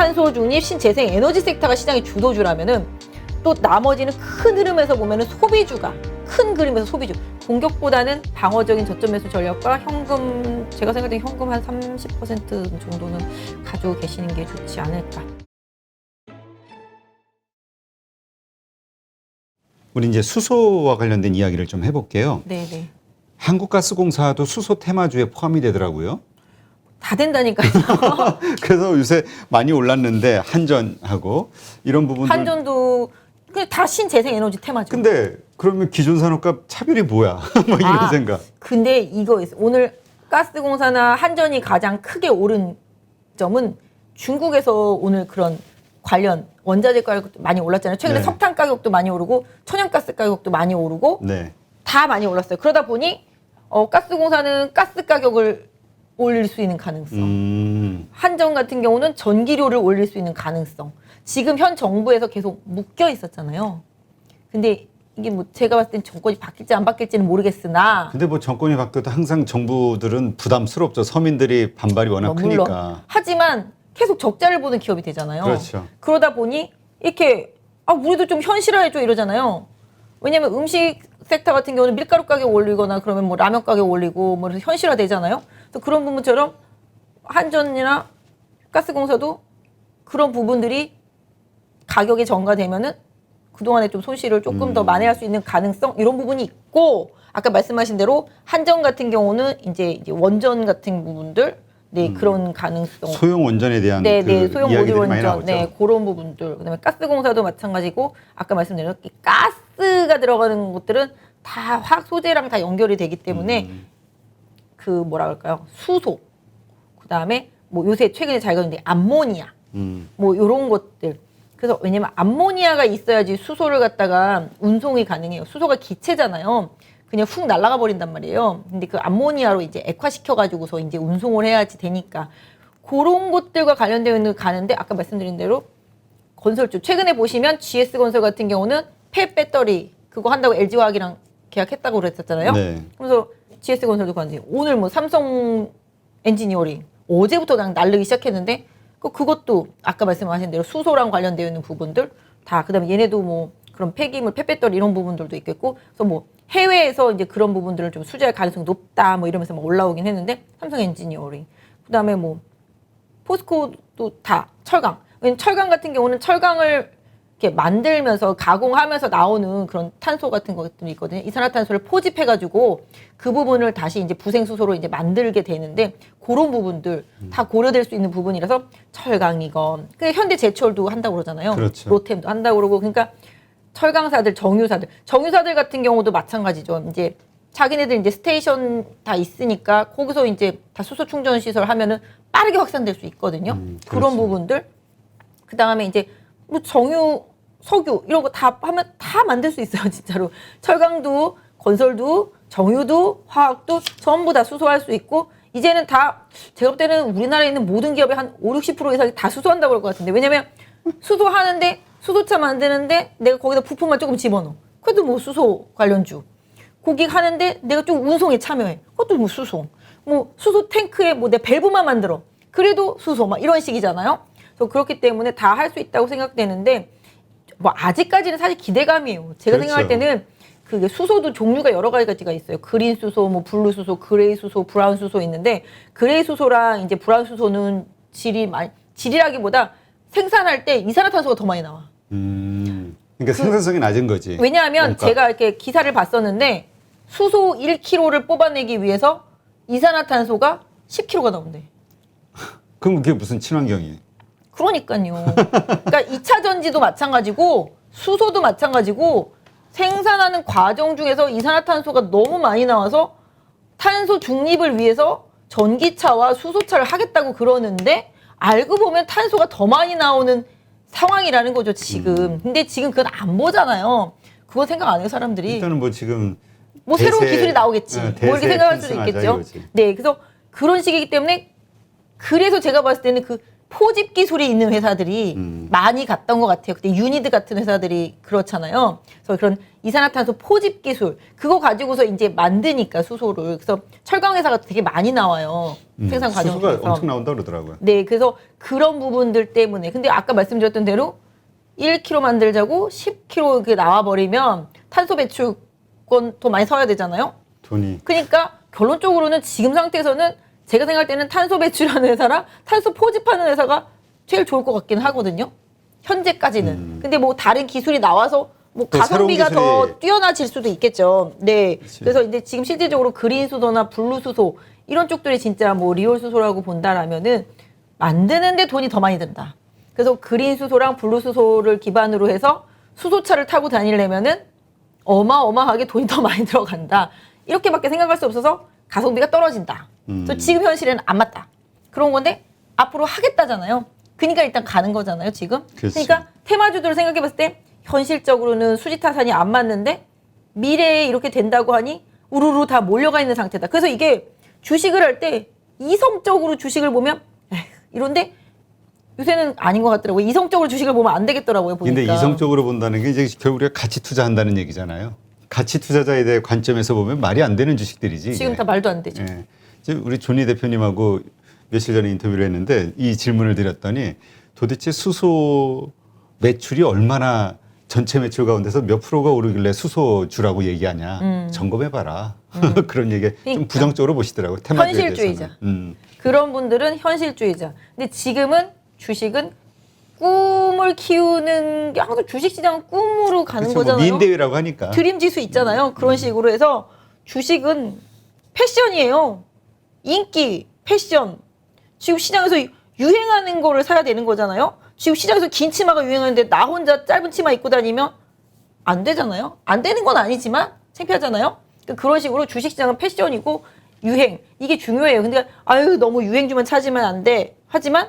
탄소 중립, 신재생 에너지 섹터가 시장의 주도주라면은 또 나머지는 큰 흐름에서 보면은 소비주가 큰 그림에서 소비주 공격보다는 방어적인 저점 매수 전략과 현금 제가 생각할 때 현금 한 30% 정도는 가지고 계시는 게 좋지 않을까. 우리 이제 수소와 관련된 이야기를 좀 해볼게요. 네네. 한국가스공사도 수소 테마주에 포함이 되더라고요. 다 된다니까요. 그래서 요새 많이 올랐는데 한전하고 이런 부분들. 한전도 다 신재생 에너지 테마죠. 근데 그러면 기존 산업과 차별이 뭐야? 뭐 이런 생각. 근데 이거 있어. 오늘 가스공사나 한전이 가장 크게 오른 점은 중국에서 오늘 그런 관련 원자재 가격도 많이 올랐잖아요. 최근에 네. 석탄 가격도 많이 오르고 천연가스 가격도 많이 오르고 네. 다 많이 올랐어요. 그러다 보니 가스공사는 가스 가격을 올릴 수 있는 가능성. 한전 같은 경우는 전기료를 올릴 수 있는 가능성. 지금 현 정부에서 계속 묶여 있었잖아요. 근데 이게 뭐 제가 봤을 땐 정권이 바뀔지 안 바뀔지는 모르겠으나. 근데 뭐 정권이 바뀌어도 항상 정부들은 부담스럽죠. 서민들이 반발이 워낙 물론. 크니까. 하지만 계속 적자를 보는 기업이 되잖아요. 그렇죠. 그러다 보니 이렇게 우리도 좀 현실화해줘 이러잖아요. 왜냐면 음식 섹터 같은 경우는 밀가루 가격 올리거나 그러면 뭐 라면 가격 올리고 뭐 그래서 현실화 되잖아요. 그래서 그런 부분처럼 한전이나 가스공사도 그런 부분들이 가격이 전가되면은 그동안에 좀 손실을 조금 더 만회할 수 있는 가능성 이런 부분이 있고 아까 말씀하신 대로 한전 같은 경우는 이제 원전 같은 부분들 그런 가능성 소형 원전에 대한 그 소형 이야기들이 모듈 많이 원전 나오죠. 그런 부분들 그다음에 가스공사도 마찬가지고 아까 말씀드린 가스가 들어가는 것들은 다 화학 소재랑 다 연결이 되기 때문에 그 뭐라 그럴까요 수소 그다음에 뭐 요새 최근에 잘 가는데 암모니아 뭐 요런 것들 그래서 왜냐면 암모니아가 있어야지 수소를 갖다가 운송이 가능해요. 수소가 기체잖아요. 그냥 훅 날아가 버린단 말이에요. 근데 그 암모니아로 이제 액화시켜가지고서 이제 운송을 해야지 되니까 그런 것들과 관련되어 있는 가는데 아까 말씀드린 대로 건설주 최근에 보시면 GS건설 같은 경우는 폐 배터리 그거 한다고 LG화학이랑 계약했다고 그랬었잖아요. 네. 그래서 GS건설도 관지 오늘 뭐 삼성 엔지니어링 어제부터 그냥 날르기 시작했는데 그것도 아까 말씀하신 대로 수소랑 관련되어 있는 부분들 다 그다음에 얘네도 뭐 그런 폐기물, 폐배터리 이런 부분들도 있겠고 그래서 뭐 해외에서 이제 그런 부분들을 좀 수주할 가능성이 높다 뭐 이러면서 막 올라오긴 했는데 삼성 엔지니어링 그다음에 뭐 포스코도 다 철강 왜냐면 철강 같은 경우는 철강을 이렇게 만들면서 가공하면서 나오는 그런 탄소 같은 것들이 있거든요. 이산화탄소를 포집해가지고 그 부분을 다시 이제 부생수소로 이제 만들게 되는데 그런 부분들 다 고려될 수 있는 부분이라서 철강이건 그 현대제철도 한다고 그러잖아요. 그렇죠. 로템도 한다고 그러고 그러니까 철강사들, 정유사들 같은 경우도 마찬가지죠. 이제 자기네들 이제 스테이션 다 있으니까 거기서 이제 다 수소 충전 시설 하면은 빠르게 확산될 수 있거든요. 그런 부분들 그 다음에 이제 뭐 정유 석유 이런 거 다 하면 다 만들 수 있어요. 진짜로 철강도 건설도 정유도 화학도 전부 다 수소할 수 있고 이제는 다 제가 볼 때는 우리나라에 있는 모든 기업의 한 5-60% 이상이 다 수소한다고 그럴 것 같은데 왜냐면 수소하는데 수소차 만드는데 내가 거기다 부품만 조금 집어넣어 그래도 뭐 수소 관련주 고객 하는데 내가 좀 운송에 참여해 그것도 뭐 수소 탱크에 뭐 내 밸브만 만들어 그래도 수소 막 이런 식이잖아요. 그래서 그렇기 때문에 다 할 수 있다고 생각되는데 뭐 아직까지는 사실 기대감이에요. 제가 그렇죠. 생각할 때는 그게 수소도 종류가 여러 가지가 있어요. 그린 수소, 뭐 블루 수소, 그레이 수소, 브라운 수소 있는데 그레이 수소랑 이제 브라운 수소는 질이라기보다 생산할 때 이산화탄소가 더 많이 나와. 그러니까 생산성이 낮은 거지. 왜냐하면 그러니까. 제가 이렇게 기사를 봤었는데 수소 1kg를 뽑아내기 위해서 이산화탄소가 10kg가 나온대. 그럼 그게 무슨 친환경이에요? 그러니까요. 그러니까 2차 전지도 마찬가지고 수소도 마찬가지고 생산하는 과정 중에서 이산화탄소가 너무 많이 나와서 탄소 중립을 위해서 전기차와 수소차를 하겠다고 그러는데 알고 보면 탄소가 더 많이 나오는 상황이라는 거죠, 지금. 근데 지금 그건 안 보잖아요. 그거 생각 안 해요, 사람들이. 일단은 뭐 지금 뭐 새로운 기술이 나오겠지. 뭐 이렇게 생각할 수도 있겠죠. 네, 그래서 그런 식이기 때문에 그래서 제가 봤을 때는 그 포집 기술이 있는 회사들이 많이 갔던 것 같아요. 그때 유니드 같은 회사들이 그렇잖아요. 그래서 그런 이산화탄소 포집 기술 그거 가지고서 이제 만드니까 수소를. 그래서 철강 회사가 되게 많이 나와요. 생산 과정에서. 수소가 엄청 나온다 그러더라고요. 네, 그래서 그런 부분들 때문에. 근데 아까 말씀드렸던 대로 1kg 만들자고 10kg 이렇게 나와 버리면 탄소 배출권 더 많이 써야 되잖아요. 돈이. 그러니까 결론적으로는 지금 상태에서는 제가 생각할 때는 탄소 배출하는 회사랑 탄소 포집하는 회사가 제일 좋을 것 같긴 하거든요. 현재까지는. 근데 뭐 다른 기술이 나와서 뭐 또 가성비가 새로운 기술이- 더 뛰어나질 수도 있겠죠. 네. 그치. 그래서 이제 지금 실질적으로 그린 수소나 블루 수소 이런 쪽들이 진짜 뭐 리올 수소라고 본다라면은 만드는데 돈이 더 많이 든다. 그래서 그린 수소랑 블루 수소를 기반으로 해서 수소차를 타고 다니려면은 어마어마하게 돈이 더 많이 들어간다. 이렇게밖에 생각할 수 없어서 가성비가 떨어진다. 그래서 지금 현실에는 안 맞다. 그런 건데 앞으로 하겠다잖아요. 그러니까 일단 가는 거잖아요, 지금. 그렇죠. 그러니까 테마주들을 생각해 봤을 때 현실적으로는 수지타산이 안 맞는데 미래에 이렇게 된다고 하니 우르르 다 몰려가 있는 상태다. 그래서 이게 주식을 할 때 이성적으로 주식을 보면 에휴, 이런데 요새는 아닌 것 같더라고요. 이성적으로 주식을 보면 안 되겠더라고요, 보니까. 근데 이성적으로 본다는 게 이제 결국 우리가 가치 투자한다는 얘기잖아요. 가치 투자자에 대해 관점에서 보면 말이 안 되는 주식들이지. 지금 이게. 다 말도 안 되죠. 예. 지금 우리 존리 대표님하고 며칠 전에 인터뷰를 했는데 이 질문을 드렸더니 도대체 수소 매출이 얼마나 전체 매출 가운데서 몇 프로가 오르길래 수소주라고 얘기하냐. 점검해봐라. 그런 얘기 좀 그러니까. 부정적으로 보시더라고요. 테마주에 현실주의자. 대해서는. 그런 분들은 현실주의자. 근데 지금은 주식은 꿈을 키우는 게 항상 주식시장은 꿈으로 가는 그렇죠. 뭐 거잖아요. 미인대회라고 하니까. 드림 지수 있잖아요. 그런 식으로 해서 주식은 패션이에요. 인기, 패션. 지금 시장에서 유행하는 거를 사야 되는 거잖아요. 지금 시장에서 긴 치마가 유행하는데 나 혼자 짧은 치마 입고 다니면 안 되잖아요. 안 되는 건 아니지만 창피하잖아요. 그러니까 그런 식으로 주식시장은 패션이고 유행 이게 중요해요. 근데 아유 너무 유행주만 찾으면 안 돼. 하지만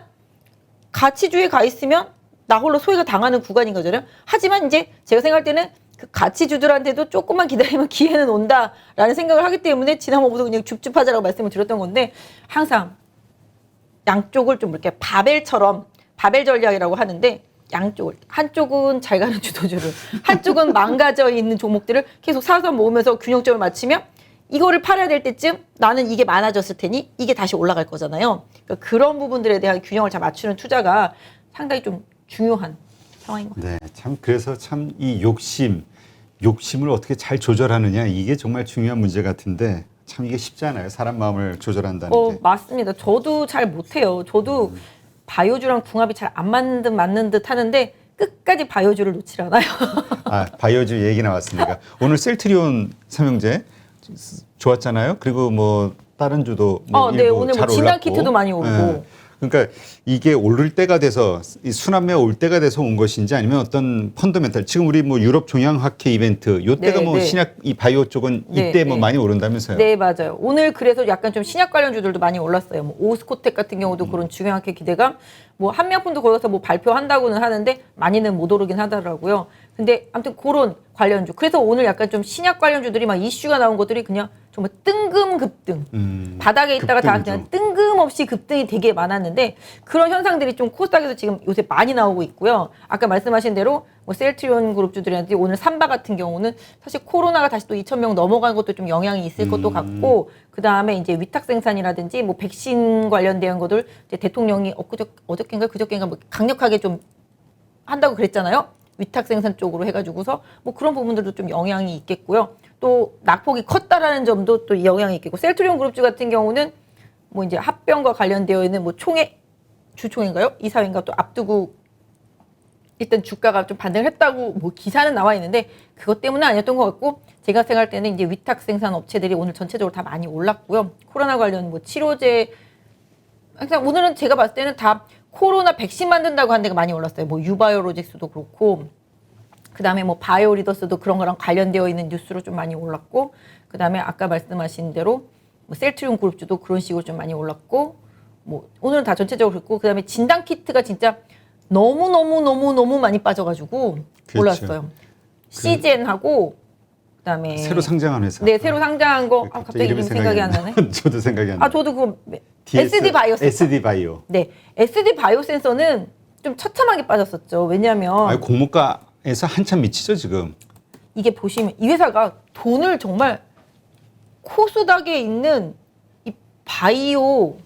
가치주에 가 있으면 나 홀로 소외가 당하는 구간인 거잖아요. 하지만 이제 제가 생각할 때는 그 가치주들한테도 조금만 기다리면 기회는 온다라는 생각을 하기 때문에 지난번부터 그냥 줍줍하자라고 말씀을 드렸던 건데 항상 양쪽을 좀 이렇게 바벨처럼 바벨 전략이라고 하는데 양쪽을 한쪽은 잘 가는 주도주를 한쪽은 망가져 있는 종목들을 계속 사서 모으면서 균형점을 맞추면 이거를 팔아야 될 때쯤 나는 이게 많아졌을 테니 이게 다시 올라갈 거잖아요. 그러니까 그런 부분들에 대한 균형을 잘 맞추는 투자가 상당히 좀 중요한 상황인 것 같아요. 네, 참 그래서 참 이 욕심을 어떻게 잘 조절하느냐 이게 정말 중요한 문제 같은데 참 이게 쉽지 않아요. 사람 마음을 조절한다는 게. 맞습니다. 저도 잘 못해요. 저도 바이오주랑 궁합이 잘 안 맞는 듯 하는데 끝까지 바이오주를 놓질 않아요. 아, 바이오주 얘기 나왔으니까 오늘 셀트리온 삼형제 좋았잖아요. 그리고 뭐 다른 주도 뭐 네, 일부 오늘 잘 뭐 진단 올랐고. 키트도 많이 오르고. 예. 그러니까 이게 오를 때가 돼서 이 순환매가 올 때가 돼서 온 것인지 아니면 어떤 펀더멘탈 지금 우리 뭐 유럽 종양학회 이벤트 요때가 네, 뭐 네. 신약 이 바이오 쪽은 네, 이때 뭐 네. 많이 오른다면서요. 네, 맞아요. 오늘 그래서 약간 좀 신약 관련주들도 많이 올랐어요. 뭐 오스코텍 같은 경우도 그런 중요하게 기대감. 뭐 한미약품도 거기서 뭐 발표한다고는 하는데 많이는 못 오르긴 하더라고요. 근데 아무튼 그런 관련주. 그래서 오늘 약간 좀 신약 관련주들이 막 이슈가 나온 것들이 그냥 정말 뜬금급등. 바닥에 있다가 다 그냥 급등이죠. 뜬금없이 급등이 되게 많았는데 그런 현상들이 좀 코스닥에서 지금 요새 많이 나오고 있고요. 아까 말씀하신 대로 뭐 셀트리온 그룹주들한테 오늘 삼바 같은 경우는 사실 코로나가 다시 또 2,000명 넘어간 것도 좀 영향이 있을 것도 같고 그 다음에 이제 위탁 생산이라든지 뭐 백신 관련된 것들 이제 대통령이 어저께인가 뭐 강력하게 좀 한다고 그랬잖아요. 위탁 생산 쪽으로 해가지고서 뭐 그런 부분들도 좀 영향이 있겠고요. 또 낙폭이 컸다라는 점도 또 영향이 있겠고 셀트리온 그룹주 같은 경우는 뭐 이제 합병과 관련되어 있는 뭐 총회 주총인가요? 이사회인가 또 앞두고 일단 주가가 좀 반등을 했다고 뭐 기사는 나와 있는데 그것 때문은 아니었던 것 같고 제가 생각할 때는 이제 위탁 생산 업체들이 오늘 전체적으로 다 많이 올랐고요. 코로나 관련 뭐 치료제 항상 오늘은 제가 봤을 때는 다 코로나 백신 만든다고 한 데가 많이 올랐어요. 뭐 유바이오로직스도 그렇고 그다음에 뭐 바이오리더스도 그런 거랑 관련되어 있는 뉴스로 좀 많이 올랐고 그다음에 아까 말씀하신 대로 뭐 셀트리온 그룹주도 그런 식으로 좀 많이 올랐고 뭐 오늘은 다 전체적으로 그렇고 그다음에 진단 키트가 진짜 너무 많이 빠져가지고 그렇죠. 올랐어요. 시젠하고 그다음에 새로 상장한 회사. 네, 새로 상장한 거 갑자기 이름이 이름이 생각이 안 나네. 저도 생각이 안 나. 저도 그거 SD 바이오 센서. SD 바이오. 네, SD 바이오 센서는 좀 처참하게 빠졌었죠. 왜냐하면 아니, 공모가에서 한참 미치죠 지금. 이게 보시면 이 회사가 돈을 정말 코스닥에 있는 이 바이오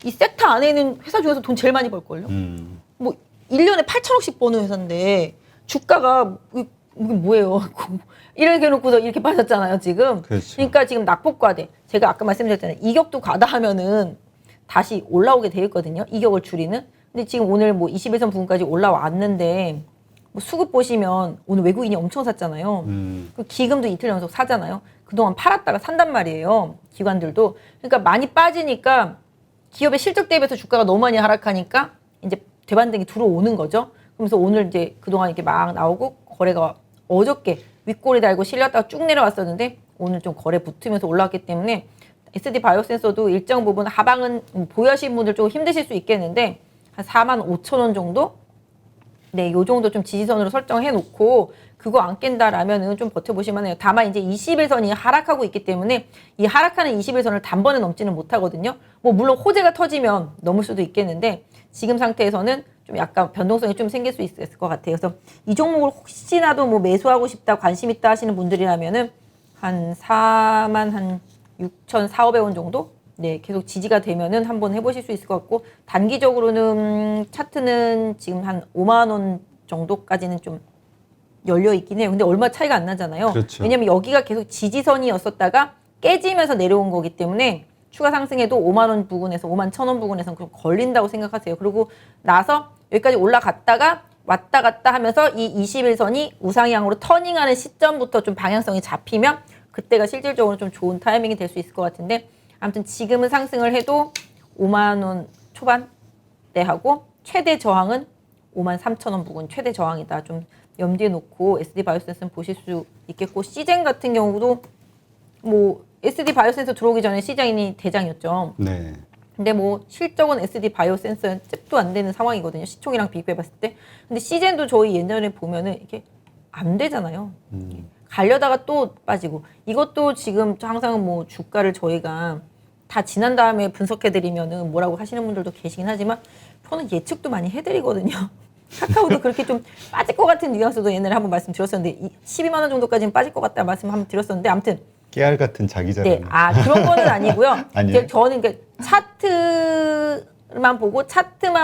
이 섹터 안에 있는 회사 중에서 돈 제일 많이 벌걸요. 뭐 1년에 8천억씩 버는 회사인데 주가가 이게 뭐예요? 이렇게 해놓고서 이렇게 빠졌잖아요 지금. 그렇죠. 그러니까 지금 낙폭과대. 제가 아까 말씀드렸잖아요. 이격도 과다하면은 다시 올라오게 돼 있거든요. 이격을 줄이는. 근데 지금 오늘 뭐 21선 부근까지 올라왔는데 뭐 수급 보시면 오늘 외국인이 엄청 샀잖아요. 그 기금도 이틀 연속 사잖아요. 그동안 팔았다가 산단 말이에요. 기관들도. 그러니까 많이 빠지니까 기업의 실적 대비해서 주가가 너무 많이 하락하니까 이제 되반등이 들어오는 거죠. 그러면서 오늘 이제 그동안 이렇게 막 나오고 거래가 어저께 윗꼬리 달고 실렸다가 쭉 내려왔었는데 오늘 좀 거래 붙으면서 올라왔기 때문에 SD 바이오 센서도 일정 부분 하방은 보유하시는 분들 조금 힘드실 수 있겠는데 한 45,000원 정도? 네, 요 정도 좀 지지선으로 설정해 놓고 그거 안 깬다라면은 좀 버텨보시면 해요. 다만 이제 21선이 하락하고 있기 때문에 이 하락하는 21선을 단번에 넘지는 못하거든요. 뭐 물론 호재가 터지면 넘을 수도 있겠는데 지금 상태에서는 좀 약간 변동성이 좀 생길 수 있을 것 같아요. 그래서 이 종목을 혹시나도 뭐 매수하고 싶다, 관심 있다 하시는 분들이라면은 한 46,400원 정도? 네, 계속 지지가 되면은 한번 해보실 수 있을 것 같고 단기적으로는 차트는 지금 한 5만 원 정도까지는 좀 열려 있긴 해요. 근데 얼마 차이가 안 나잖아요. 그렇죠. 왜냐면 여기가 계속 지지선이었었다가 깨지면서 내려온 거기 때문에 추가 상승해도 5만 원 부근에서 5만 1,000원 부근에서는 좀 걸린다고 생각하세요. 그리고 나서 여기까지 올라갔다가 왔다 갔다 하면서 이 21선이 우상향으로 터닝하는 시점부터 좀 방향성이 잡히면 그때가 실질적으로 좀 좋은 타이밍이 될 수 있을 것 같은데 아무튼 지금은 상승을 해도 5만 원 초반대 하고 최대 저항은 5만 3,000원 부근 최대 저항이다. 좀 염두에 놓고 SD 바이오센스는 보실 수 있겠고 시젠 같은 경우도 뭐 SD 바이오센서 들어오기 전에 시장이 대장이었죠. 네. 근데 뭐 실적은 SD 바이오센서는 잽도 안 되는 상황이거든요. 시총이랑 비교해봤을 때. 근데 시젠도 저희 예전에 보면은 이게 안 되잖아요. 가려다가 또 빠지고 이것도 지금 항상 뭐 주가를 저희가 다 지난 다음에 분석해드리면은 뭐라고 하시는 분들도 계시긴 하지만 저는 예측도 많이 해드리거든요. 카카오도 그렇게 좀 빠질 것 같은 뉘앙스도 옛날에 한번 말씀드렸었는데 12만 원 정도까지는 빠질 것 같다 말씀 한번 드렸었는데 아무튼 깨알 같은 자기 자랑. 네, 그런 거는 아니고요. 아니에요? 저는 차트만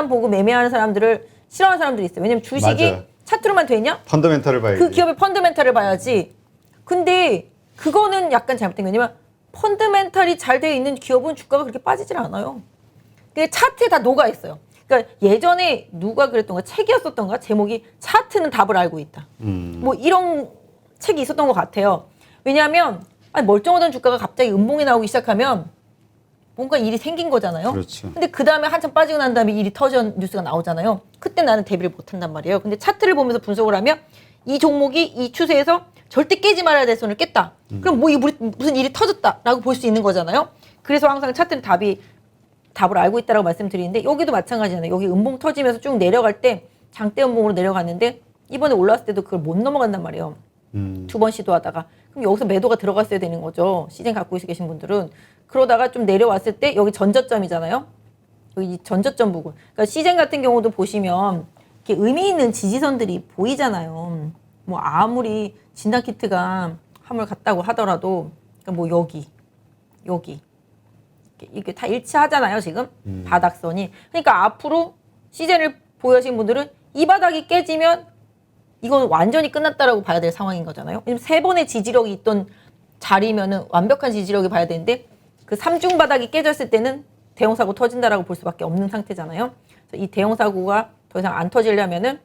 보고 매매하는 사람들을 싫어하는 사람들이 있어요. 왜냐면 주식이 맞아. 차트로만 되냐? 펀더멘털을 봐야지. 그 기업의 펀더멘탈을 봐야지. 근데 그거는 약간 잘못된 거 왜냐면 펀더멘탈이 잘 되어 있는 기업은 주가가 그렇게 빠지질 않아요. 근데 차트에 다 녹아 있어요. 그러니까 예전에 누가 그랬던가 책이었었던가 제목이 차트는 답을 알고 있다. 뭐 이런 책이 있었던 것 같아요. 왜냐하면 멀쩡하던 주가가 갑자기 음봉이 나오기 시작하면 뭔가 일이 생긴 거잖아요. 그렇죠. 근데 그 다음에 한참 빠지고 난 다음에 일이 터져 뉴스가 나오잖아요. 그때 나는 대비를 못한단 말이에요. 근데 차트를 보면서 분석을 하면 이 종목이 이 추세에서 절대 깨지 말아야 될 선을 깼다. 그럼 뭐 무슨 일이 터졌다라고 볼 수 있는 거잖아요. 그래서 항상 차트는 답을 알고 있다라고 말씀드리는데 여기도 마찬가지잖아요. 여기 음봉 터지면서 쭉 내려갈 때 장대 음봉으로 내려갔는데 이번에 올라왔을 때도 그걸 못 넘어간단 말이에요. 두 번 시도하다가 그럼 여기서 매도가 들어갔어야 되는 거죠. 시즌 갖고 계신 분들은 그러다가 좀 내려왔을 때 여기 전저점이잖아요. 여기 전저점 부분. 그러니까 시즌 같은 경우도 보시면 이렇게 의미 있는 지지선들이 보이잖아요. 뭐 아무리 진단키트가 함을 갔다고 하더라도 그러니까 뭐 여기 이게 다 일치하잖아요. 지금 바닥선이. 그러니까 앞으로 시즌을 보유하신 분들은 이 바닥이 깨지면 이건 완전히 끝났다라고 봐야 될 상황인 거잖아요. 왜냐면 세 번의 지지력이 있던 자리면은 완벽한 지지력이 봐야 되는데 그 3중 바닥이 깨졌을 때는 대형 사고 터진다라고 볼 수밖에 없는 상태잖아요. 그래서 이 대형 사고가 더 이상 안 터지려면은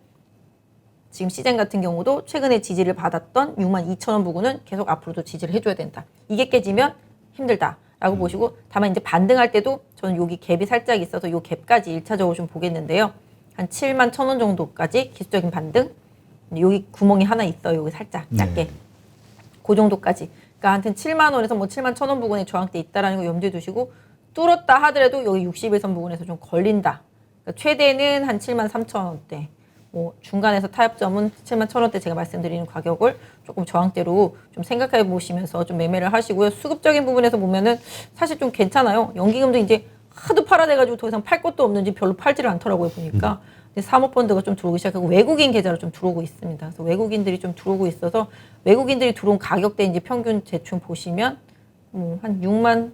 지금 시젠 같은 경우도 최근에 지지를 받았던 62,000원 부근은 계속 앞으로도 지지를 해줘야 된다. 이게 깨지면 힘들다라고 보시고 다만 이제 반등할 때도 저는 여기 갭이 살짝 있어서 요 갭까지 1차적으로 좀 보겠는데요. 한 71,000원 정도까지 기술적인 반등. 여기 구멍이 하나 있어요. 여기 살짝 작게. 그 정도까지. 그러니까 하여튼 7만 원에서 뭐 7만 1,000원 부근에 저항대 있다라는 거 염두에 두시고 뚫었다 하더라도 여기 61선 부근에서 좀 걸린다. 그러니까 최대는 한 7만 3,000원대. 뭐 중간에서 타협점은 71,000원대 제가 말씀드리는 가격을 조금 저항대로 좀 생각해 보시면서 좀 매매를 하시고요. 수급적인 부분에서 보면은 사실 좀 괜찮아요. 연기금도 이제 하도 팔아대가지고 더 이상 팔 것도 없는지 별로 팔지를 않더라고요, 보니까. 근데 사모펀드가 좀 들어오기 시작하고 외국인 계좌로 좀 들어오고 있습니다. 그래서 외국인들이 좀 들어오고 있어서 외국인들이 들어온 가격대 이제 평균 대충 보시면 한 6만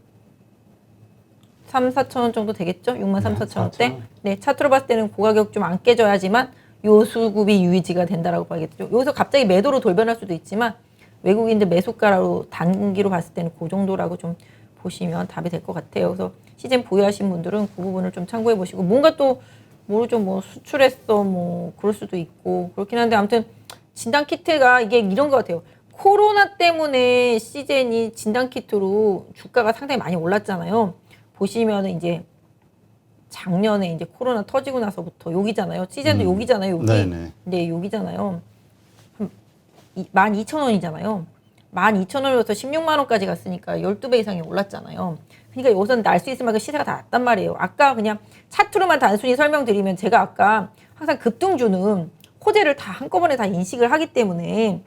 3, 4천 원 정도 되겠죠? 6만 3, 4천 원대. 네, 차트로 봤을 때는 고가격 좀 안 깨져야지만 요 수급이 유지가 된다라고 봐야겠죠. 여기서 갑자기 매도로 돌변할 수도 있지만 외국인들 매수가로 단기로 봤을 때는 그 정도라고 좀 보시면 답이 될 것 같아요. 그래서 시즌 보유하신 분들은 그 부분을 좀 참고해 보시고 뭔가 또 모르죠. 뭐 수출했어 뭐 그럴 수도 있고 그렇긴 한데 아무튼 진단 키트가 이게 이런 것 같아요. 코로나 때문에 시즌이 진단 키트로 주가가 상당히 많이 올랐잖아요. 보시면은 이제 작년에 이제 코로나 터지고 나서부터 여기잖아요. 시즌도 여기잖아요. 여기. 네네. 네, 여기잖아요. 한 12,000원이잖아요. 12,000원에서 16만 원까지 갔으니까 12배 이상이 올랐잖아요. 그러니까 여기서는 날 수 있을 만큼 시세가 다 났단 말이에요. 아까 그냥 차트로만 단순히 설명드리면 제가 아까 항상 급등주는 호재를 다 한꺼번에 다 인식을 하기 때문에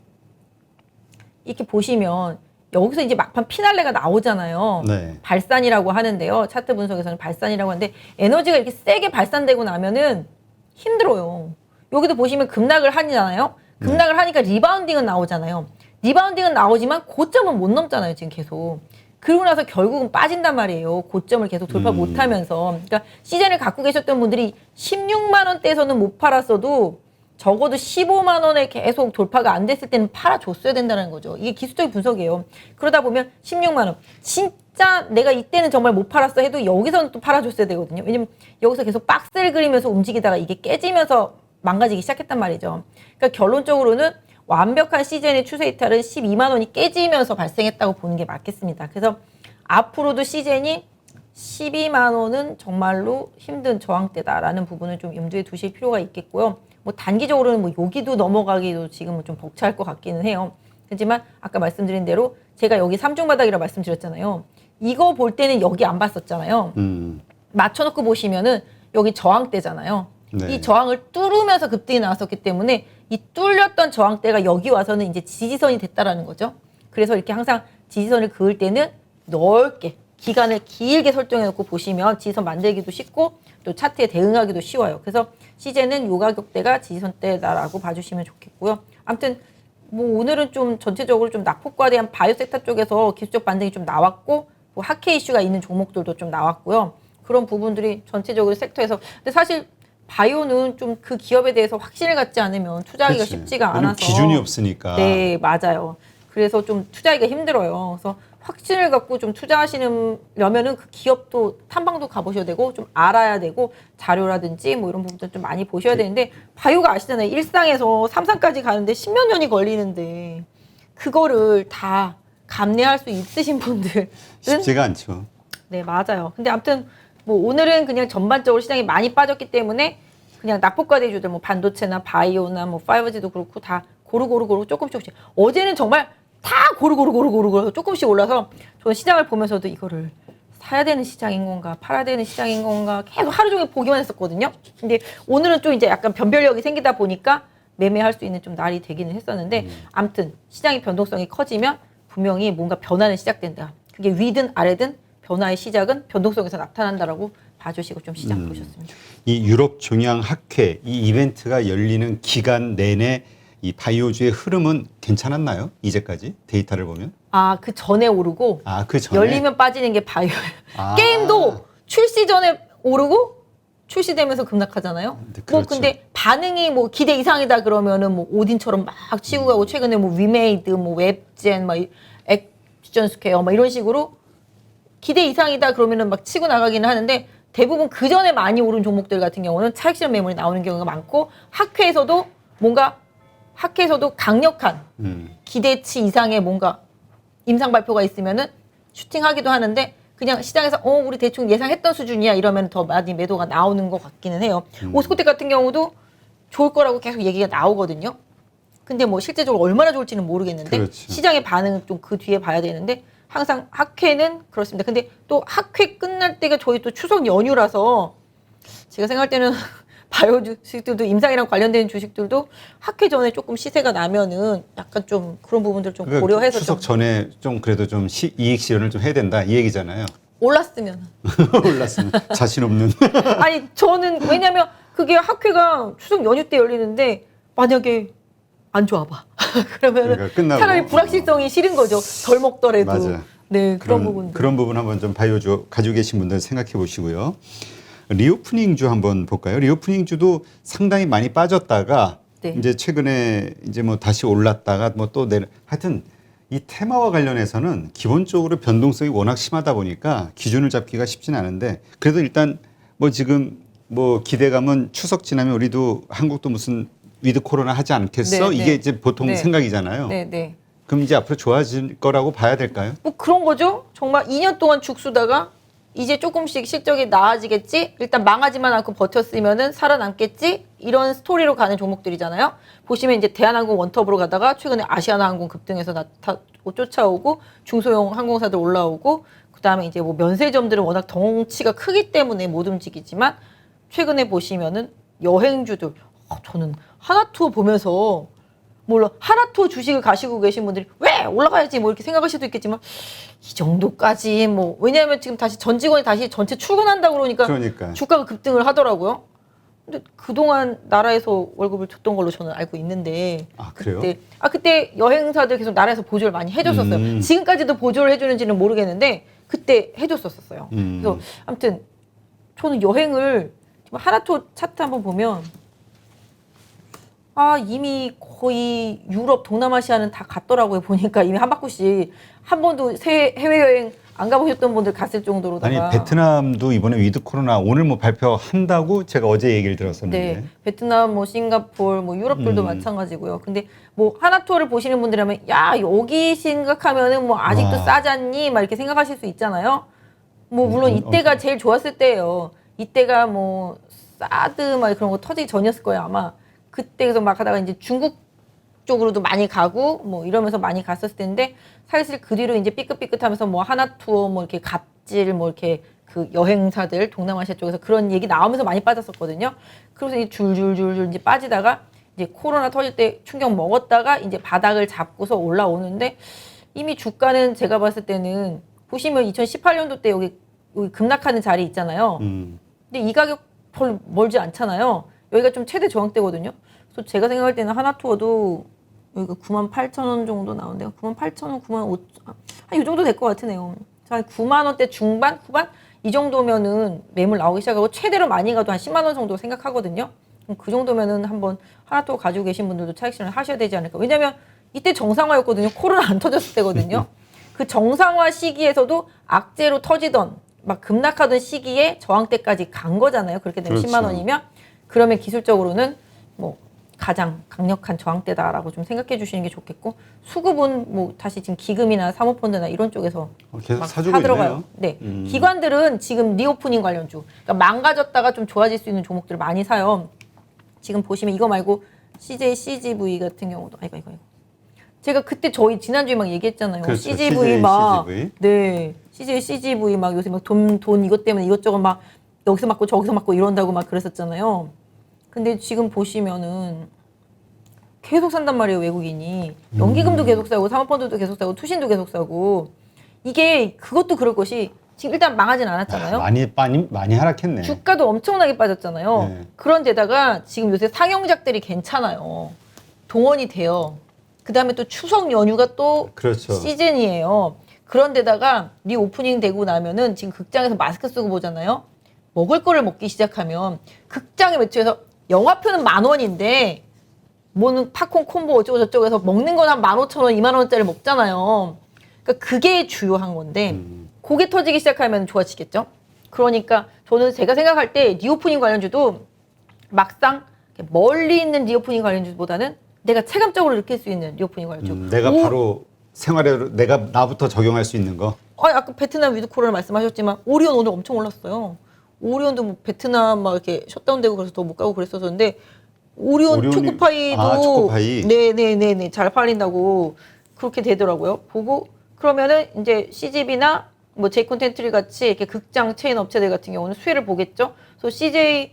이렇게 보시면 여기서 이제 막판 피날레가 나오잖아요. 네. 발산이라고 하는데요. 차트 분석에서는 발산이라고 하는데 에너지가 이렇게 세게 발산되고 나면은 힘들어요. 여기도 보시면 급락을 하잖아요. 급락을 하니까 리바운딩은 나오잖아요. 리바운딩은 나오지만 고점은 못 넘잖아요. 지금 계속. 그러고 나서 결국은 빠진단 말이에요. 고점을 계속 돌파 못하면서. 그러니까 시즌을 갖고 계셨던 분들이 16만 원대에서는 못 팔았어도 적어도 15만 원에 계속 돌파가 안 됐을 때는 팔아줬어야 된다는 거죠. 이게 기술적인 분석이에요. 그러다 보면 16만 원. 진짜 내가 이때는 정말 못 팔았어 해도 여기서는 또 팔아줬어야 되거든요. 왜냐면 여기서 계속 박스를 그리면서 움직이다가 이게 깨지면서 망가지기 시작했단 말이죠. 그러니까 결론적으로는 완벽한 시즌의 추세 이탈은 12만 원이 깨지면서 발생했다고 보는 게 맞겠습니다. 그래서 앞으로도 시즌이 12만 원은 정말로 힘든 저항대다라는 부분을 좀 염두에 두실 필요가 있겠고요. 뭐 단기적으로는 뭐 여기도 넘어가기도 지금은 좀 벅찰 것 같기는 해요. 하지만 아까 말씀드린 대로 제가 여기 3중 바닥이라고 말씀드렸잖아요. 이거 볼 때는 여기 안 봤었잖아요. 맞춰놓고 보시면은 여기 저항대잖아요. 네. 이 저항을 뚫으면서 급등이 나왔었기 때문에 이 뚫렸던 저항대가 여기 와서는 이제 지지선이 됐다라는 거죠. 그래서 이렇게 항상 지지선을 그을 때는 넓게 기간을 길게 설정해 놓고 보시면 지지선 만들기도 쉽고 또 차트에 대응하기도 쉬워요. 그래서 시제는 요 가격대가 지지선대다라고 봐주시면 좋겠고요. 아무튼 뭐 오늘은 좀 전체적으로 좀 낙폭과대한 바이오 섹터 쪽에서 기술적 반등이 좀 나왔고 뭐 학회 이슈가 있는 종목들도 좀 나왔고요. 그런 부분들이 전체적으로 섹터에서 근데 사실 바이오는 좀 그 기업에 대해서 확신을 갖지 않으면 투자하기가 그렇지. 쉽지가 왜냐면 않아서 기준이 없으니까. 네, 맞아요. 그래서 좀 투자하기가 힘들어요. 그래서 확신을 갖고 좀 투자하시려면은 그 기업도 탐방도 가보셔야 되고 좀 알아야 되고 자료라든지 뭐 이런 부분들 좀 많이 보셔야 되는데 바이오가 아시잖아요. 일상에서 삼상까지 가는데 10몇 년이 걸리는데 그거를 다 감내할 수 있으신 분들은 쉽지가 않죠. 네, 맞아요. 근데 아무튼 뭐 오늘은 그냥 전반적으로 시장이 많이 빠졌기 때문에 그냥 낙폭과대주들 뭐 반도체나 바이오나 뭐 5G도 그렇고 다 고루고루 조금씩 어제는 정말 다 고루고루 조금씩 올라서 저는 시장을 보면서도 이거를 사야 되는 시장인 건가 팔아야 되는 시장인 건가 계속 하루 종일 보기만 했었거든요. 근데 오늘은 좀 이제 약간 변별력이 생기다 보니까 매매할 수 있는 좀 날이 되기는 했었는데 아무튼 시장의 변동성이 커지면 분명히 뭔가 변화는 시작된다. 그게 위든 아래든 변화의 시작은 변동성에서 나타난다라고 봐주시고 좀 시장 보셨으면 좋겠습니다. 이 유럽 종양 학회 이 이벤트가 열리는 기간 내내 이 바이오주의 흐름은 괜찮았나요? 이제까지 데이터를 보면? 아, 그 전에 오르고 그 전에 열리면 빠지는 게 바이오예요. 아. 게임도 출시 전에 오르고 출시되면서 급락하잖아요. 네, 뭐 그렇죠. 근데 반응이 뭐 기대 이상이다 그러면은 뭐 오딘처럼 막 치고 가고 최근에 뭐 위메이드, 뭐 웹젠, 막 액션 스퀘어 막 이런 식으로 기대 이상이다 그러면은 막 치고 나가기는 하는데 대부분 그 전에 많이 오른 종목들 같은 경우는 차익 실현 매물이 나오는 경우가 많고 학회에서도 강력한 기대치 이상의 뭔가 임상 발표가 있으면은 슈팅하기도 하는데 그냥 시장에서 우리 대충 예상했던 수준이야 이러면 더 많이 매도가 나오는 것 같기는 해요. 오스코텍 같은 경우도 좋을 거라고 계속 얘기가 나오거든요. 근데 뭐 실제적으로 얼마나 좋을지는 모르겠는데 그렇죠. 시장의 반응은 좀 그 뒤에 봐야 되는데 항상 학회는 그렇습니다. 근데 또 학회 끝날 때가 저희 또 추석 연휴라서 제가 생각할 때는 바이오 주식들도 임상이랑 관련된 주식들도 학회 전에 조금 시세가 나면은 약간 좀 그런 부분들 좀 그러니까 고려해서 추석 좀 전에 좀 그래도 좀 이익 실현을 좀 해야 된다 이 얘기잖아요. 올랐으면. 올랐으면 자신 없는. 아니 저는 왜냐면 그게 학회가 추석 연휴 때 열리는데 만약에 안 좋아 봐. 그러면은 그러니까 끝나고. 차라리 불확실성이 싫은 거죠. 덜 먹더라도. 맞아. 네, 그런 부분. 그런 부분 한번 좀 바이오주 가지고 계신 분들 생각해 보시고요. 리오프닝주 한번 볼까요? 리오프닝주도 상당히 많이 빠졌다가 네. 이제 최근에 이제 뭐 다시 올랐다가 뭐 또 내려 하여튼 이 테마와 관련해서는 기본적으로 변동성이 워낙 심하다 보니까 기준을 잡기가 쉽진 않은데 그래도 일단 뭐 지금 뭐 기대감은 추석 지나면 우리도 한국도 무슨 위드 코로나 하지 않겠어? 네, 이게 네. 이제 보통 네. 생각이잖아요. 네, 네. 그럼 이제 앞으로 좋아질 거라고 봐야 될까요? 뭐 그런 거죠. 정말 2년 동안 죽수다가 이제 조금씩 실적이 나아지겠지. 일단 망하지만 않고 버텼으면은 살아남겠지. 이런 스토리로 가는 종목들이잖아요. 보시면 이제 대한항공 원톱으로 가다가 최근에 아시아나항공 급등해서 쫓아오고 중소형 항공사들 올라오고 그다음에 이제 뭐 면세점들은 워낙 덩치가 크기 때문에 못 움직이지만 최근에 보시면은 여행주들 저는 하나투어 보면서 물론 하나투어 주식을 가시고 계신 분들이 왜 올라가야지 뭐 이렇게 생각하실 수도 있겠지만 이 정도까지 뭐 왜냐하면 지금 다시 전 직원이 다시 전체 출근한다고 그러니까 주가가 급등을 하더라고요. 근데 그동안 나라에서 월급을 줬던 걸로 저는 알고 있는데 그래요? 그때 여행사들 계속 나라에서 보조를 많이 해줬었어요. 지금까지도 보조를 해주는지는 모르겠는데 그때 해줬었어요. 그래서 아무튼 저는 여행을 지금 하나투어 차트 한번 보면 이미 거의 유럽, 동남아시아는 다 갔더라고요. 보니까 이미 한 바퀴씩 한 번도 해외여행 안 가보셨던 분들 갔을 정도로다가. 아니 베트남도 이번에 위드 코로나 오늘 뭐 발표한다고 제가 어제 얘기를 들었었는데. 네, 베트남, 뭐 싱가포르, 뭐 유럽들도 마찬가지고요. 근데 뭐 하나투어를 보시는 분들이라면 야 여기 생각하면은 뭐 아직도 싸잖니 막 이렇게 생각하실 수 있잖아요. 뭐 물론 이때가 제일 좋았을 때예요. 이때가 뭐 사드 막 그런 거 터지기 전이었을 거예요 아마. 그때에서 막 하다가 이제 중국 쪽으로도 많이 가고 뭐 이러면서 많이 갔었을 텐데 사실 그 뒤로 이제 삐끗삐끗하면서 뭐 하나투어 뭐 이렇게 갑질 뭐 이렇게 그 여행사들 동남아시아 쪽에서 그런 얘기 나오면서 많이 빠졌었거든요. 그래서 이제 줄줄줄줄 이제 빠지다가 이제 코로나 터질 때 충격 먹었다가 이제 바닥을 잡고서 올라오는데 이미 주가는 제가 봤을 때는 보시면 2018년도 때 여기 급락하는 자리 있잖아요. 근데 이 가격 별로 멀지 않잖아요. 여기가 좀 최대 저항대거든요. 그래서 제가 생각할 때는 하나투어도 여기가 98,000원 정도 나오는데요. 98,000원, 95,000원, 한 이 정도 될 것 같으네요. 한 9만 원대 중반, 후반 이 정도면은 매물 나오기 시작하고 최대로 많이 가도 한 10만 원 정도 생각하거든요. 그럼 그 정도면은 한번 하나투어 가지고 계신 분들도 차익 실현 하셔야 되지 않을까. 왜냐면 이때 정상화였거든요. 코로나 안 터졌을 때거든요. 그 정상화 시기에서도 악재로 터지던 막 급락하던 시기에 저항대까지 간 거잖아요. 그렇게 되면 그렇죠. 10만 원이면. 그러면 기술적으로는 뭐 가장 강력한 저항대다라고 좀 생각해 주시는 게 좋겠고 수급은 뭐 다시 지금 기금이나 사모펀드나 이런 쪽에서 계속 막 사주고 사들어가요. 있네요. 네, 기관들은 지금 리오프닝 관련주, 그러니까 망가졌다가 좀 좋아질 수 있는 종목들을 많이 사요. 지금 보시면 이거 말고 CJ, CGV 같은 경우도 이거 제가 그때 저희 지난주에 막 얘기했잖아요. 그렇죠. CGV 막 CGV. 네, CJ, CGV 막 요새 막 돈 이것 때문에 이것저것 막 여기서 맞고 저기서 맞고 이런다고 막 그랬었잖아요. 근데 지금 보시면은 계속 산단 말이에요, 외국인이. 연기금도 계속 사고, 사모펀드도 계속 사고, 투신도 계속 사고. 이게 그것도 그럴 것이 지금 일단 망하진 않았잖아요. 많이 하락했네. 주가도 엄청나게 빠졌잖아요. 네. 그런데다가 지금 요새 상용작들이 괜찮아요. 동원이 돼요. 그 다음에 또 추석 연휴가 또 그렇죠. 시즌이에요. 그런데다가 리오프닝 되고 나면은 지금 극장에서 마스크 쓰고 보잖아요. 먹을 거를 먹기 시작하면 극장에 매출해서 영화표는 10,000원인데 뭐는 팝콘 콤보 어쩌고 저쩌고 해서 먹는 건 한 15,000원, 20,000원짜리 먹잖아요. 그러니까 그게 주요한 건데 그게 터지기 시작하면 좋아지겠죠. 그러니까 저는 제가 생각할 때 리오프닝 관련주도 막상 멀리 있는 리오프닝 관련주보다는 내가 체감적으로 느낄 수 있는 리오프닝 관련주. 내가 바로 생활에 내가 나부터 적용할 수 있는 거. 아까 베트남 위드 코로나 말씀하셨지만 오리온 오늘 엄청 올랐어요. 오리온도 뭐 베트남 막 이렇게 셧다운되고 그래서 더 못 가고 그랬었는데 오리온 초코파이도 초코파이. 네네네네 잘 팔린다고 그렇게 되더라고요. 보고 그러면은 이제 CGV나 뭐 제이콘텐트리 같이 이렇게 극장 체인 업체들 같은 경우는 수혜를 보겠죠. 그래서 CJ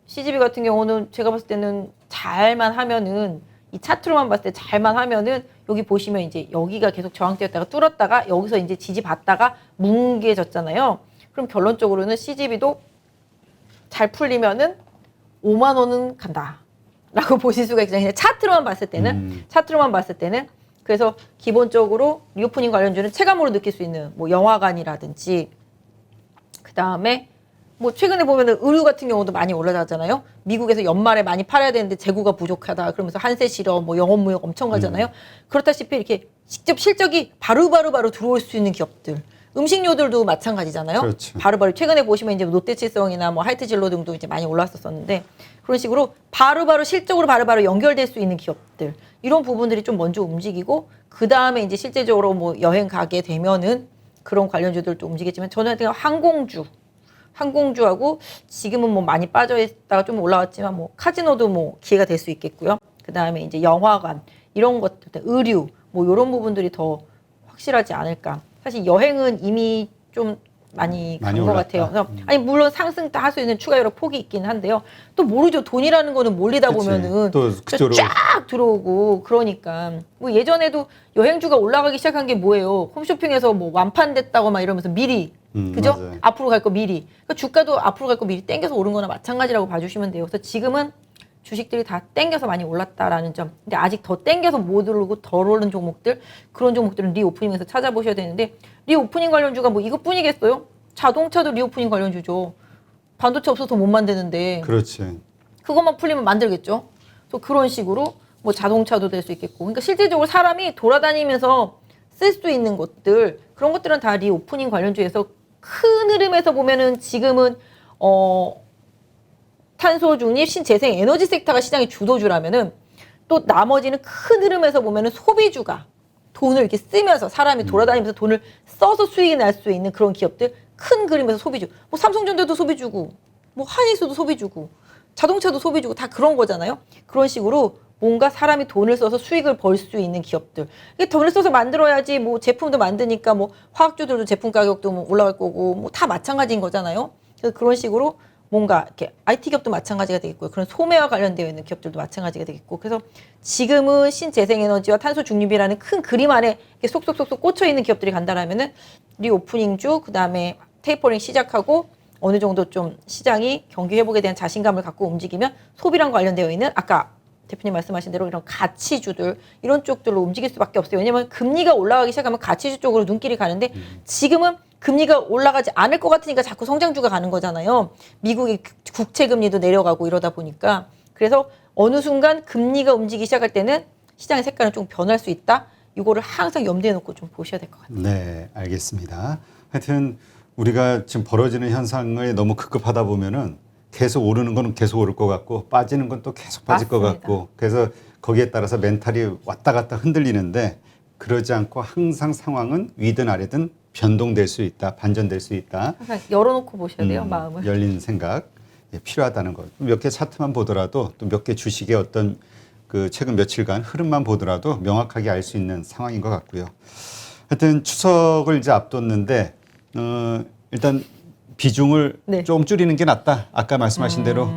CGV 같은 경우는 제가 봤을 때는 잘만 하면은 이 차트로만 봤을 때 잘만 하면은 여기 보시면 이제 여기가 계속 저항대였다가 뚫었다가 여기서 이제 지지받다가 뭉개졌잖아요. 그럼 결론적으로는 CGV도 잘 풀리면은 5만 원은 간다라고 보실 수가 있어요. 그냥 차트로만 봤을 때는 그래서 기본적으로 리오프닝 관련주는 체감으로 느낄 수 있는 뭐 영화관이라든지 그 다음에 뭐 최근에 보면은 의류 같은 경우도 많이 올라가잖아요. 미국에서 연말에 많이 팔아야 되는데 재고가 부족하다. 그러면서 한세 실업, 뭐 영업무역 엄청 가잖아요. 그렇다시피 이렇게 직접 실적이 바로 들어올 수 있는 기업들. 음식료들도 마찬가지잖아요. 그렇죠. 바로바로 최근에 보시면 이제 롯데칠성이나 뭐 하이트진로 등도 이제 많이 올랐었었는데 그런 식으로 바로바로 실적으로 바로바로 연결될 수 있는 기업들 이런 부분들이 좀 먼저 움직이고 그 다음에 이제 실제적으로 뭐 여행 가게 되면은 그런 관련주들도 움직이지만 저는 하여튼 항공주하고 지금은 뭐 많이 빠져 있다가 좀 올라왔지만 뭐 카지노도 뭐 기회가 될 수 있겠고요. 그 다음에 이제 영화관 이런 것들, 의류 뭐 이런 부분들이 더 확실하지 않을까. 사실 여행은 이미 좀 많이 간 것 같아요. 그래서 아니 물론 상승 다 할 수 있는 추가 여력 폭이 있긴 한데요. 또 모르죠. 돈이라는 거는 몰리다 보면은 또 그쪽으로 쫙 들어오고 그러니까 뭐 예전에도 여행주가 올라가기 시작한 게 뭐예요? 홈쇼핑에서 뭐 완판됐다고 막 이러면서 미리 그죠? 맞아요. 앞으로 갈 거 미리. 그러니까 주가도 앞으로 갈 거 미리 땡겨서 오른 거나 마찬가지라고 봐주시면 돼요. 그래서 지금은 주식들이 다 땡겨서 많이 올랐다라는 점. 근데 아직 더 땡겨서 못 오르고 덜 오른 종목들, 그런 종목들은 리오프닝에서 찾아보셔야 되는데 리오프닝 관련주가 뭐 이것뿐이겠어요? 자동차도 리오프닝 관련주죠. 반도체 없어서 못 만드는데 그렇지. 그것만 풀리면 만들겠죠. 또 그런 식으로 뭐 자동차도 될 수 있겠고. 그러니까 실질적으로 사람이 돌아다니면서 쓸 수 있는 것들 그런 것들은 다 리오프닝 관련주에서 큰 흐름에서 보면은 지금은 탄소 중립 신재생 에너지 섹터가 시장의 주도주라면은 또 나머지는 큰 흐름에서 보면은 소비주가 돈을 이렇게 쓰면서 사람이 돌아다니면서 돈을 써서 수익이 날 수 있는 그런 기업들 큰 그림에서 소비주 뭐 삼성전자도 소비주고 뭐 한일수도 소비주고 자동차도 소비주고 다 그런 거잖아요. 그런 식으로 뭔가 사람이 돈을 써서 수익을 벌 수 있는 기업들. 이게 돈을 써서 만들어야지 뭐 제품도 만드니까 뭐 화학주들도 제품 가격도 뭐 올라갈 거고 뭐 다 마찬가지인 거잖아요. 그래서 그런 식으로 뭔가 이렇게 IT 기업도 마찬가지가 되겠고요. 그런 소매와 관련되어 있는 기업들도 마찬가지가 되겠고. 그래서 지금은 신재생에너지와 탄소 중립이라는 큰 그림 안에 이렇게 속속속속 꽂혀 있는 기업들이 간다라면은 리오프닝주 그다음에 테이퍼링 시작하고 어느 정도 좀 시장이 경기 회복에 대한 자신감을 갖고 움직이면 소비랑 관련되어 있는 아까 대표님 말씀하신 대로 이런 가치주들 이런 쪽들로 움직일 수밖에 없어요. 왜냐하면 금리가 올라가기 시작하면 가치주 쪽으로 눈길이 가는데 지금은 금리가 올라가지 않을 것 같으니까 자꾸 성장주가 가는 거잖아요. 미국의 국채 금리도 내려가고 이러다 보니까 그래서 어느 순간 금리가 움직이기 시작할 때는 시장의 색깔은 좀 변할 수 있다. 이거를 항상 염두에 놓고 좀 보셔야 될 것 같아요. 네, 알겠습니다. 하여튼 우리가 지금 벌어지는 현상을 너무 급급하다 보면은 계속 오르는 거는 계속 오를 것 같고 빠지는 건 또 계속 빠질 것 맞습니다. 같고 그래서 거기에 따라서 멘탈이 왔다 갔다 흔들리는데 그러지 않고 항상 상황은 위든 아래든 변동될 수 있다, 반전될 수 있다. 항상 열어놓고 보셔야 돼요, 마음을. 열린 생각 필요하다는 것. 몇 개 차트만 보더라도 또 몇 개 주식의 어떤 그 최근 며칠간 흐름만 보더라도 명확하게 알 수 있는 상황인 것 같고요. 하여튼 추석을 이제 앞뒀는데 일단 비중을 네. 좀 줄이는 게 낫다. 아까 말씀하신 대로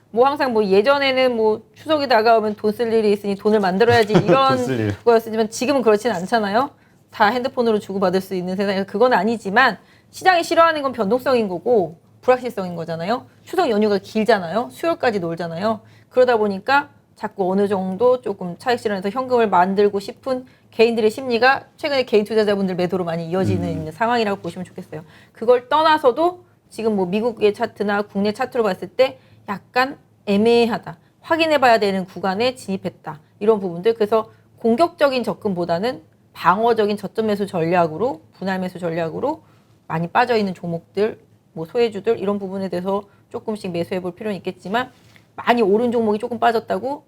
뭐 항상 뭐 예전에는 뭐 추석이 다가오면 돈 쓸 일이 있으니 돈을 만들어야지 이런 돈쓸 일. 거였지만 지금은 그렇진 않잖아요. 다 핸드폰으로 주고받을 수 있는 세상에서 그건 아니지만 시장이 싫어하는 건 변동성인 거고 불확실성인 거잖아요. 추석 연휴가 길잖아요. 수요일까지 놀잖아요. 그러다 보니까 자꾸 어느 정도 조금 차익 실현해서 현금을 만들고 싶은 개인들의 심리가 최근에 개인 투자자분들 매도로 많이 이어지는 있는 상황이라고 보시면 좋겠어요. 그걸 떠나서도 지금 뭐 미국의 차트나 국내 차트로 봤을 때 약간 애매하다. 확인해봐야 되는 구간에 진입했다. 이런 부분들. 그래서 공격적인 접근보다는 방어적인 저점 매수 전략으로 분할 매수 전략으로 많이 빠져있는 종목들, 뭐 소외주들 이런 부분에 대해서 조금씩 매수해볼 필요는 있겠지만 많이 오른 종목이 조금 빠졌다고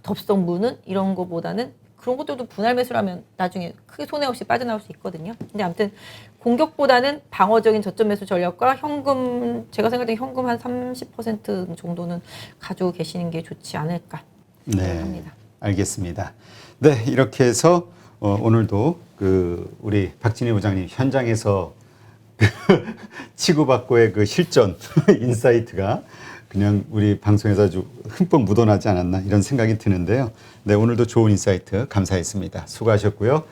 덥석 무는 이런 거보다는 그런 것들도 분할 매수라면 나중에 크게 손해 없이 빠져나올 수 있거든요. 근데 아무튼 공격보다는 방어적인 저점 매수 전략과 현금, 제가 생각할 때 현금 한 30% 정도는 가지고 계시는 게 좋지 않을까 생각합니다. 알겠습니다. 네, 이렇게 해서 오늘도 그 우리 박진희 부장님 현장에서 치고받고의 그 실전 인사이트가 그냥 우리 방송에서 아주 흠뻑 묻어나지 않았나 이런 생각이 드는데요. 네, 오늘도 좋은 인사이트 감사했습니다. 수고하셨고요.